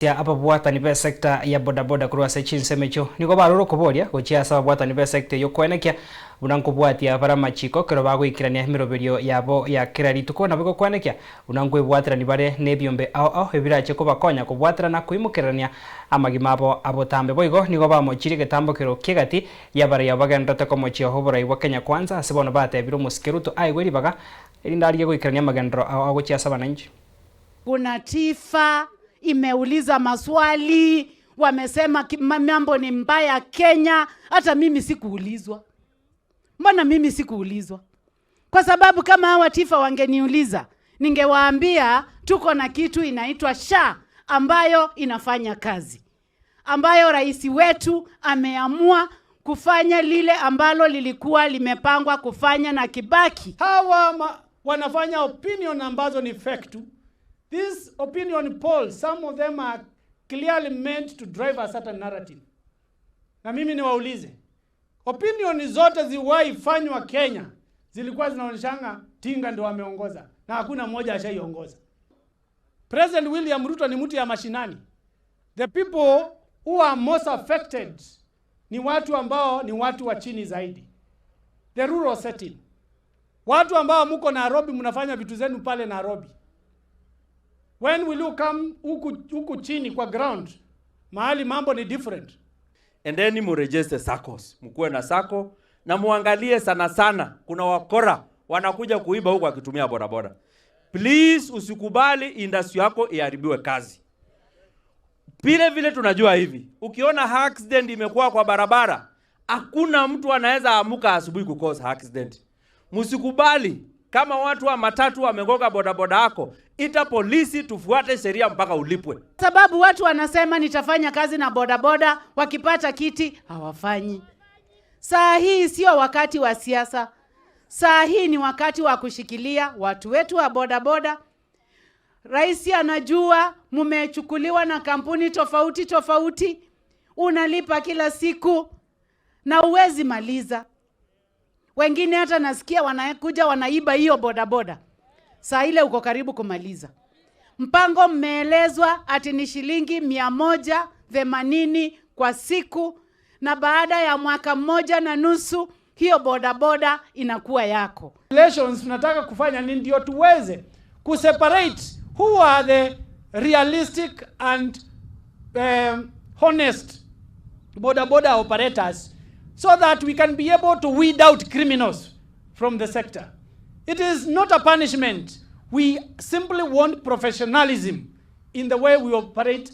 Ya apa bwatani be sector ya bodaboda kurwa se chinsemecho niko baruro kuboria gochia saba bwatani be sector yo kwenekia unanko bwatia bara machiko kero bagwikirania miroberio yabo ya kirari tukona biko kwenekia unanko bwatira ni bare nebyombe ao ebirache ko bakonya ko bwatira na kuimukirania amagimabo abotambe boigo niko bamochiri getambo kero kigati ya bare yabagendate ko mochio hobora iwa Kenya kwanza sebono bate biro muskeruto aigweri baga indariye gwikirania magendro ao gochia saba nanji kuna tifa imeuliza maswali, wamesema mambo ni mbaya Kenya. Hata mimi sikuulizwa. Mbona mimi sikuulizwa? Kwa sababu kama hawa tifa wangeniuliza, ningewaambia tuko na kitu inaitwa SHA ambayo inafanya kazi, ambayo rais wetu ameamua kufanya lile ambalo lilikuwa limepangwa kufanya na Kibaki. Hawa wanafanya opinion ambazo ni fake tu. These opinion polls, some of them are clearly meant to drive a certain narrative. Na mimi niwaulize, opinion zote ziwahi fanywa Kenya zilikuwa zinaonyeshanga Tinga ndio ameongoza na hakuna mmoja ashaiongoza. President William Ruto ni mtu ya mashinani. The people who are most affected ni watu ambao ni watu wa chini zaidi. The rural setting. Watu ambao mko Nairobi mnafanya vitu zenu pale Nairobi. When will you come huku chini kwa ground? Mahali mambo ni different. Endeni murejeste SACCOs. Mkuwe na SACCO na muangalie sana. Kuna wakora wanakuja kuiba huku wakitumia bodaboda. Please usikubali industry yako iharibiwe kazi. Vile tunajua hivi. Ukiona accident imekuwa kwa barabara, hakuna mtu anaweza amuka asubuhi kukosa accident. Msikubali. Kama watu wa matatu wamegoga bodaboda yako, ita polisi tufuate sheria mpaka ulipwe. Sababu watu wanasema nitafanya kazi na bodaboda, wakipata kiti hawafanyi. Saa hii sio wakati wa siasa. Saa hii ni wakati wa kushikilia watu wetu wa bodaboda. Rais anajua mumechukuliwa na kampuni tofauti. Unalipa kila siku na uwezi maliza. Wengine hata nasikia wanakuja wanaiba hiyo bodaboda. Saa ile uko karibu kumaliza. Mpango mmeelezwa ati ni shilingi 180 kwa siku, na baada ya mwaka mmoja na nusu hiyo bodaboda inakuwa yako. Relations tunataka kufanya nini ndio tuweze kuseparate who are the realistic and honest bodaboda operators, so that we can be able to weed out criminals from the sector. It is not a punishment. We simply want professionalism in the way we operate